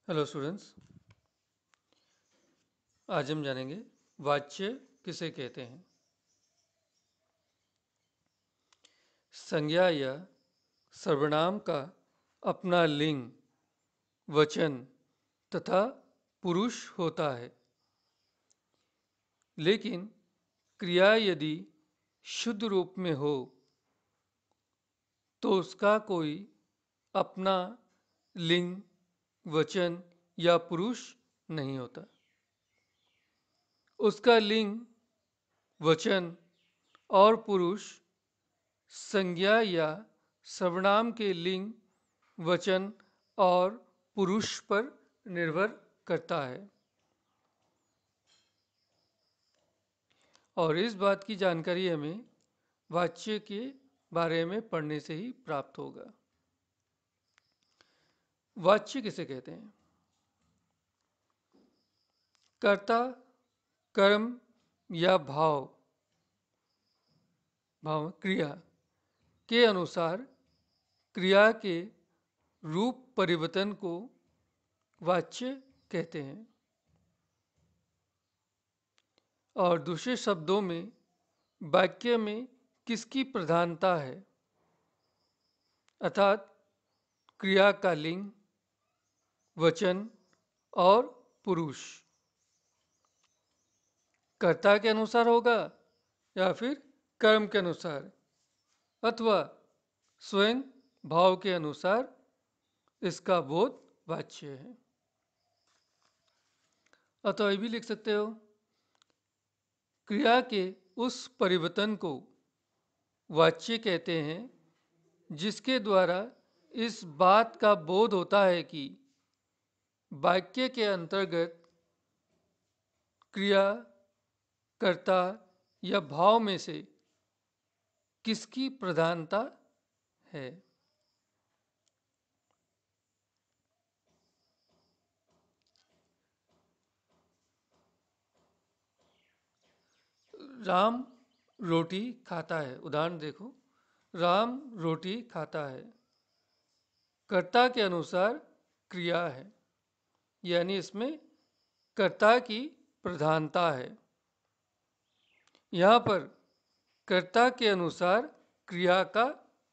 Hello students, आज हम जानेंगे वाच्य किसे कहते हैं। संज्ञा या सर्वनाम का अपना लिंग, वचन तथा पुरुष होता है, लेकिन क्रिया यदि शुद्ध रूप में हो तो उसका कोई अपना लिंग, वचन या पुरुष नहीं होता। उसका लिंग, वचन और पुरुष संज्ञा या सर्वनाम के लिंग, वचन और पुरुष पर निर्भर करता है, और इस बात की जानकारी हमें वाच्य के बारे में पढ़ने से ही प्राप्त होगा। वाच्य किसे कहते हैं? कर्ता, कर्म या भाव क्रिया के अनुसार क्रिया के रूप परिवर्तन को वाच्य कहते हैं, और दूसरे शब्दों में वाक्य में किसकी प्रधानता है, अर्थात क्रिया का लिंग, वचन और पुरुष कर्ता के अनुसार होगा या फिर कर्म के अनुसार अथवा स्वयं भाव के अनुसार, इसका बोध वाच्य है। अतः ये भी लिख सकते हो, क्रिया के उस परिवर्तन को वाच्य कहते हैं जिसके द्वारा इस बात का बोध होता है कि वाक्य के अंतर्गत क्रिया, कर्ता या भाव में से किसकी प्रधानता है। राम रोटी खाता है, उदाहरण देखो, राम रोटी खाता है कर्ता के अनुसार क्रिया है, यानी इसमें कर्ता की प्रधानता है। यहाँ पर कर्ता के अनुसार क्रिया का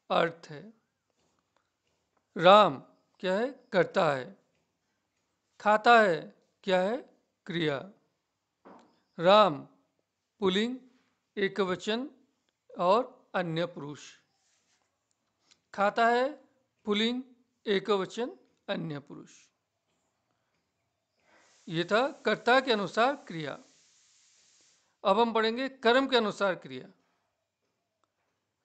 अर्थ है। राम क्या है? कर्ता है। खाता है क्या है? क्रिया। राम पुल्लिंग, एकवचन और अन्य पुरुष। खाता है पुल्लिंग, एकवचन, अन्य पुरुष। ये था कर्ता के अनुसार क्रिया। अब हम पढ़ेंगे कर्म के अनुसार क्रिया।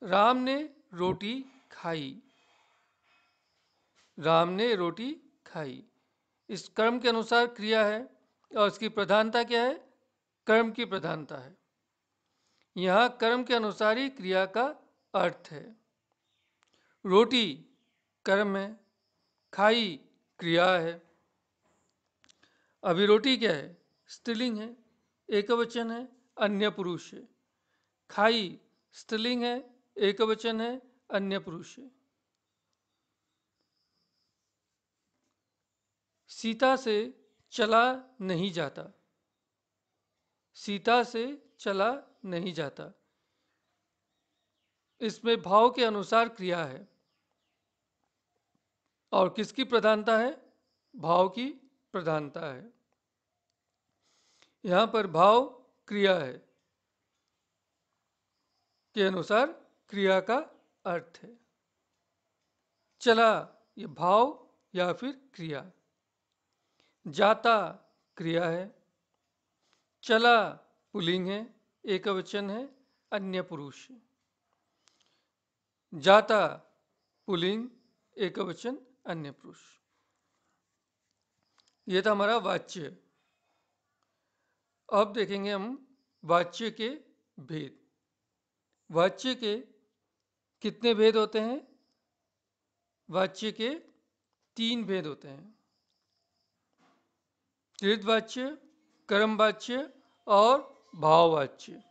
राम ने रोटी खाई। राम ने रोटी खाई, इस कर्म के अनुसार क्रिया है, और इसकी प्रधानता क्या है? कर्म की प्रधानता है। यहाँ कर्म के अनुसार ही क्रिया का अर्थ है। रोटी कर्म है, खाई क्रिया है। अभी रोटी क्या है? स्त्रीलिंग है, एकवचन है, अन्य पुरुष है। खाई स्त्रीलिंग है, एकवचन है, अन्य पुरुष है। सीता से चला नहीं जाता। सीता से चला नहीं जाता, इसमें भाव के अनुसार क्रिया है, और किसकी प्रधानता है? भाव की प्रधानता है। यहां पर भाव क्रिया है के अनुसार क्रिया का अर्थ है। चला ये भाव या फिर क्रिया। जाता क्रिया है। चला पुल्लिंग है, एकवचन है, अन्य पुरुष है। जाता पुल्लिंग, एकवचन, अन्य पुरुष। ये था हमारा वाच्य। अब देखेंगे हम वाच्य के भेद। वाच्य के कितने भेद होते हैं? वाच्य के 3 भेद होते हैं, कृतवाच्य, कर्मवाच्य और भाववाच्य।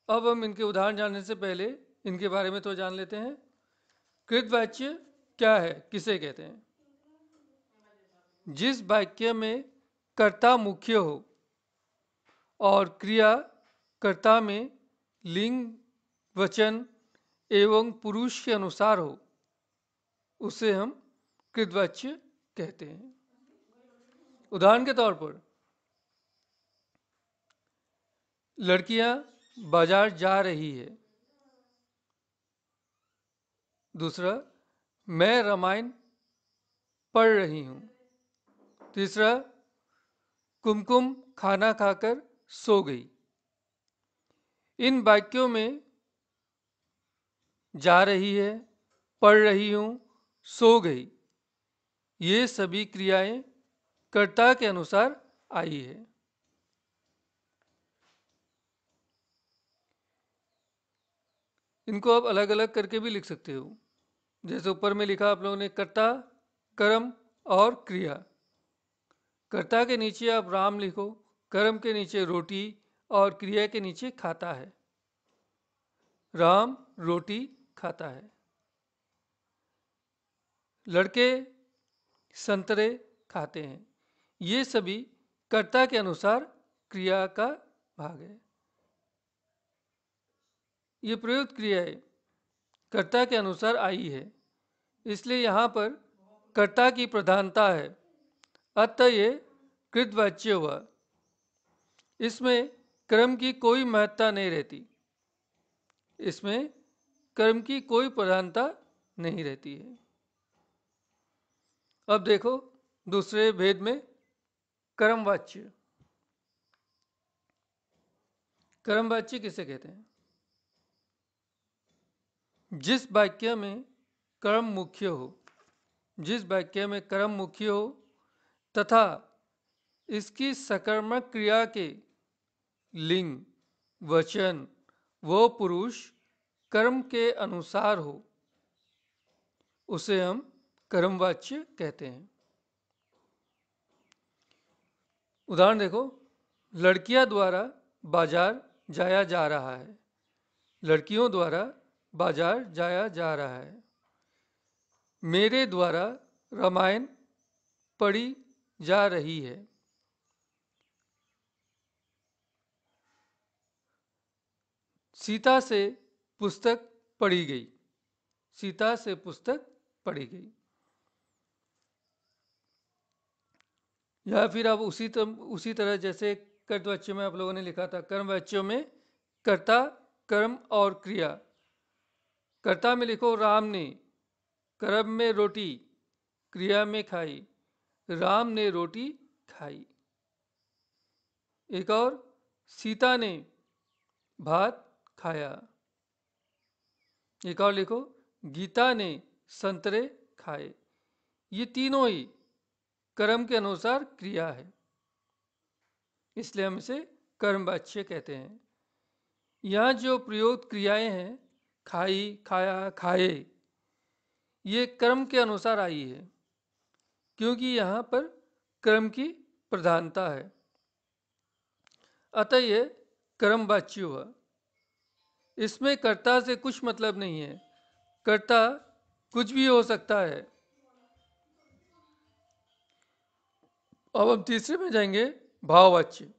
अब हम इनके उदाहरण जानने से पहले इनके बारे में तो जान लेते हैं। कृतवाच्य क्या है, किसे कहते हैं? जिस वाक्य में कर्ता मुख्य हो और क्रिया कर्ता में लिंग, वचन एवं पुरुष के अनुसार हो, उसे हम कृतवाच्य कहते हैं। उदाहरण के तौर पर, लड़कियां बाजार जा रही है। दूसरा, मैं रामायण पढ़ रही हूं। तीसरा, कुमकुम खाना खाकर सो गई। इन वाक्यों में जा रही है, पढ़ रही हूं, सो गई, ये सभी क्रियाएं कर्ता के अनुसार आई है। इनको आप अलग अलग करके भी लिख सकते हो, जैसे ऊपर में लिखा आप लोगों ने, कर्ता, कर्म और क्रिया। कर्ता के नीचे आप राम लिखो, कर्म के नीचे रोटी और क्रिया के नीचे खाता है। राम रोटी खाता है। लड़के संतरे खाते हैं। ये सभी कर्ता के अनुसार क्रिया का भाग है। ये प्रयुक्त क्रियाएं कर्ता के अनुसार आई है, इसलिए यहाँ पर कर्ता की प्रधानता है, अतः ये कृतवाच्य हुआ। इसमें कर्म की कोई महत्ता नहीं रहती, इसमें कर्म की कोई प्रधानता नहीं रहती है। अब देखो दूसरे भेद में कर्मवाच्य। कर्मवाच्य किसे कहते हैं? जिस वाक्य में कर्म मुख्य हो, जिस वाक्य में कर्म मुख्य हो तथा इसकी सकर्मक क्रिया के लिंग, वचन व पुरुष कर्म के अनुसार हो, उसे हम कर्मवाच्य कहते हैं। उदाहरण देखो, लड़कियां द्वारा बाजार जाया जा रहा है। लड़कियों द्वारा बाजार जाया जा रहा है। मेरे द्वारा रामायण पढ़ी जा रही है। सीता से पुस्तक पढ़ी गई। सीता से पुस्तक पढ़ी गई। या फिर अब उसी तरह जैसे कर्तवाच्य में आप लोगों ने लिखा था, कर्मवाच्यों में कर्ता, कर्म और क्रिया। कर्ता में लिखो राम ने, कर्म में रोटी, क्रिया में खाई, राम ने रोटी खाई। एक और, सीता ने भात खाया। एक और लिखो, गीता ने संतरे खाए। ये तीनों ही कर्म के अनुसार क्रिया है, इसलिए हम इसे कर्मवाच्य कहते हैं। यहाँ जो प्रयुक्त क्रियाएं हैं, खाई, खाया, खाए, ये कर्म के अनुसार आई है, क्योंकि यहाँ पर कर्म की प्रधानता है, अतः ये कर्मवाच्य हुआ। इसमें कर्ता से कुछ मतलब नहीं है, कर्ता कुछ भी हो सकता है। अब हम तीसरे में जाएंगे, भाववाच्य।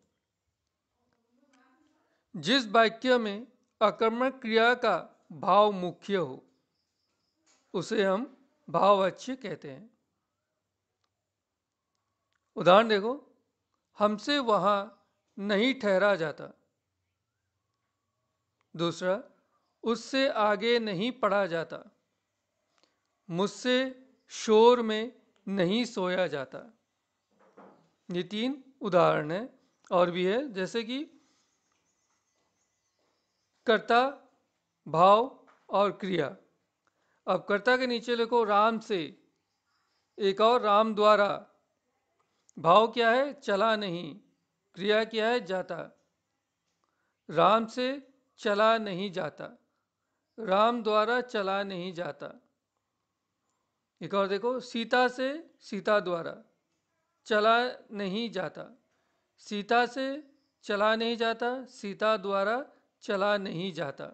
जिस वाक्य में आक्रमक क्रिया का भाव मुख्य हो, उसे हम भाववाच्य कहते हैं। उदाहरण देखो, हमसे वहां नहीं ठहरा जाता। दूसरा, उससे आगे नहीं पढ़ा जाता। मुझसे शोर में नहीं सोया जाता। ये तीन उदाहरण है, और भी है, जैसे कि कर्ता, भाव और क्रिया। अब कर्ता के नीचे लिखो राम से, एक और राम द्वारा। भाव क्या है? चला नहीं। क्रिया क्या है? जाता। राम से चला नहीं जाता, राम द्वारा चला नहीं जाता। एक और देखो, सीता से, सीता द्वारा चला नहीं जाता। सीता से चला नहीं जाता, सीता द्वारा चला नहीं जाता।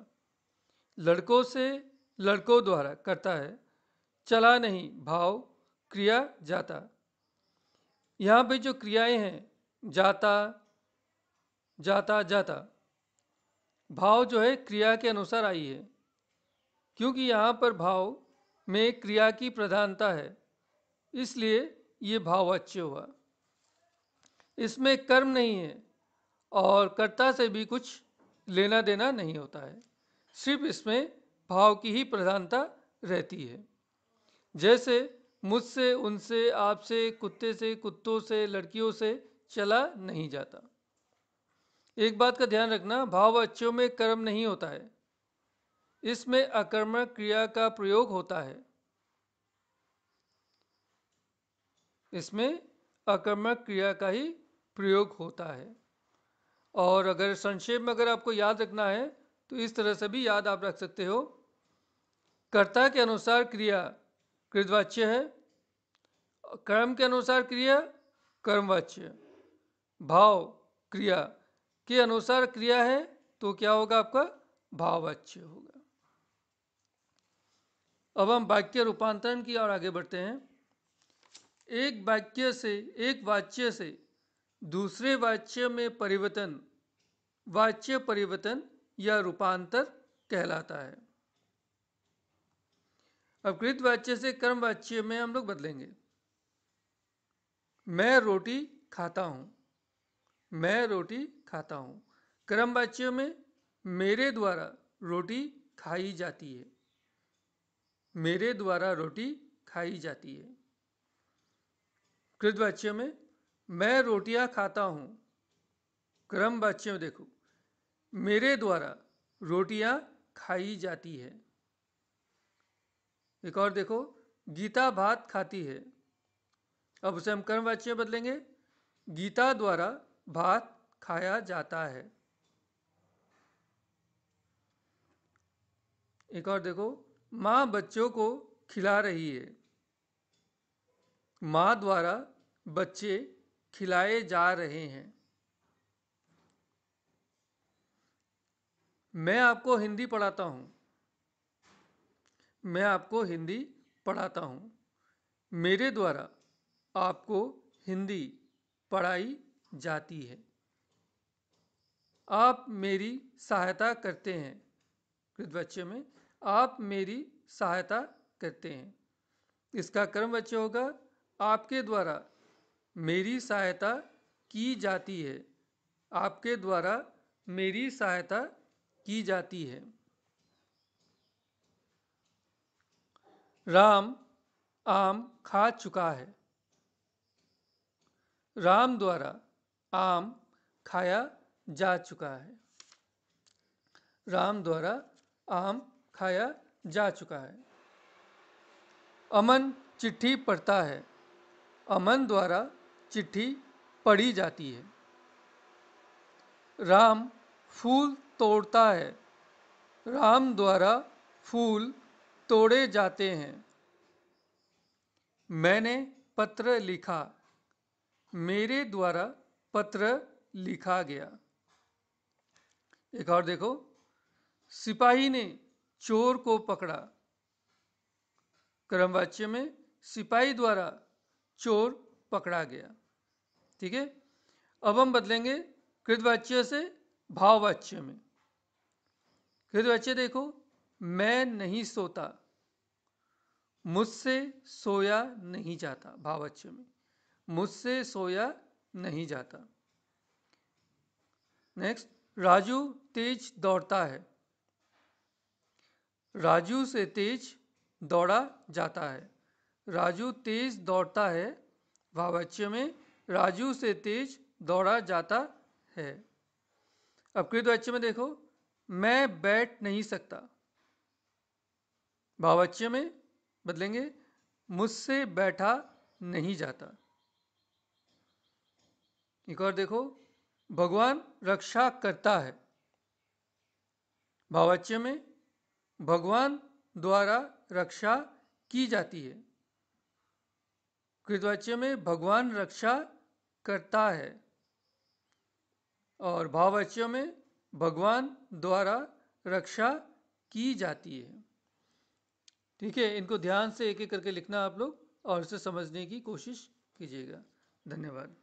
लड़कों से, लड़कों द्वारा करता है, चला नहीं भाव क्रिया जाता। यहाँ पे जो क्रियाएं हैं जाता जाता जाता, भाव जो है क्रिया के अनुसार आई है, क्योंकि यहाँ पर भाव में क्रिया की प्रधानता है, इसलिए ये भाववाच्य हुआ। इसमें कर्म नहीं है और कर्ता से भी कुछ लेना देना नहीं होता है, सिर्फ इसमें भाव की ही प्रधानता रहती है। जैसे मुझसे, उनसे, आपसे, कुत्ते से, कुत्तों से, लड़कियों से चला नहीं जाता। एक बात का ध्यान रखना, भाववाच्यों में कर्म नहीं होता है, इसमें अकर्मक क्रिया का प्रयोग होता है। इसमें अकर्मक क्रिया का ही प्रयोग होता है। और अगर संक्षेप में अगर आपको याद रखना है तो इस तरह से भी याद आप रख सकते हो। कर्ता के अनुसार क्रिया कृतवाच्य है, कर्म के अनुसार क्रिया कर्मवाच्य, भाव क्रिया के अनुसार क्रिया है तो क्या होगा आपका भाववाच्य होगा। अब हम वाक्य रूपांतरण की ओर आगे बढ़ते हैं। एक वाच्य से दूसरे वाच्य में परिवर्तन वाच्य परिवर्तन या रूपांतर कहलाता है। अब कृत वाच्य से कर्म वाच्य में हम लोग बदलेंगे। मैं रोटी खाता हूं, मैं रोटी खाता हूं। कर्म वाच्य में मेरे द्वारा रोटी खाई जाती है, मेरे द्वारा रोटी खाई जाती है। कृत वाच्य में मैं रोटियां खाता हूं। कर्म वाच्य में देखो मेरे द्वारा रोटियां खाई जाती है। एक और देखो गीता भात खाती है। अब उसे हम कर्म वाच्य में बदलेंगे, गीता द्वारा भात खाया जाता है। एक और देखो माँ बच्चों को खिला रही है, माँ द्वारा बच्चे खिलाए जा रहे हैं। मैं आपको हिंदी पढ़ाता हूँ, मैं आपको हिंदी पढ़ाता हूँ। मेरे द्वारा आपको हिंदी पढ़ाई जाती है। आप मेरी सहायता करते हैं। कृतवाच्य में आप मेरी सहायता करते हैं। इसका कर्मवाच्य होगा आपके द्वारा मेरी सहायता की जाती है, आपके द्वारा मेरी सहायता की जाती है। राम आम खा चुका है, राम द्वारा आम खाया जा चुका है, राम द्वारा आम खाया जा चुका है। अमन चिट्ठी पढ़ता है, अमन द्वारा चिट्ठी पढ़ी जाती है। राम फूल तोड़ता है, राम द्वारा फूल तोड़े जाते हैं। मैंने पत्र लिखा, मेरे द्वारा पत्र लिखा गया। एक और देखो सिपाही ने चोर को पकड़ा। कर्मवाच्य में सिपाही द्वारा चोर पकड़ा गया। ठीक है, अब हम बदलेंगे कृतवाच्य से भाववाच्य में। कृतवाच्य देखो मैं नहीं सोता, मुझसे सोया नहीं जाता। भाववाच्य में मुझसे सोया नहीं जाता। नेक्स्ट राजू तेज दौड़ता है, राजू से तेज दौड़ा जाता है। राजू तेज दौड़ता है, भाववाच्य में राजू से तेज दौड़ा जाता है। अब कृतवाच्य में देखो मैं बैठ नहीं सकता, भाववाच्य में बदलेंगे मुझसे बैठा नहीं जाता। एक और देखो भगवान रक्षा करता है, भाववाच्य में भगवान द्वारा रक्षा की जाती है। कृतवाच्य में भगवान रक्षा करता है और भाववाच्य में भगवान द्वारा रक्षा की जाती है। ठीक है, इनको ध्यान से एक एक करके लिखना आप लोग और इसे समझने की कोशिश कीजिएगा। धन्यवाद।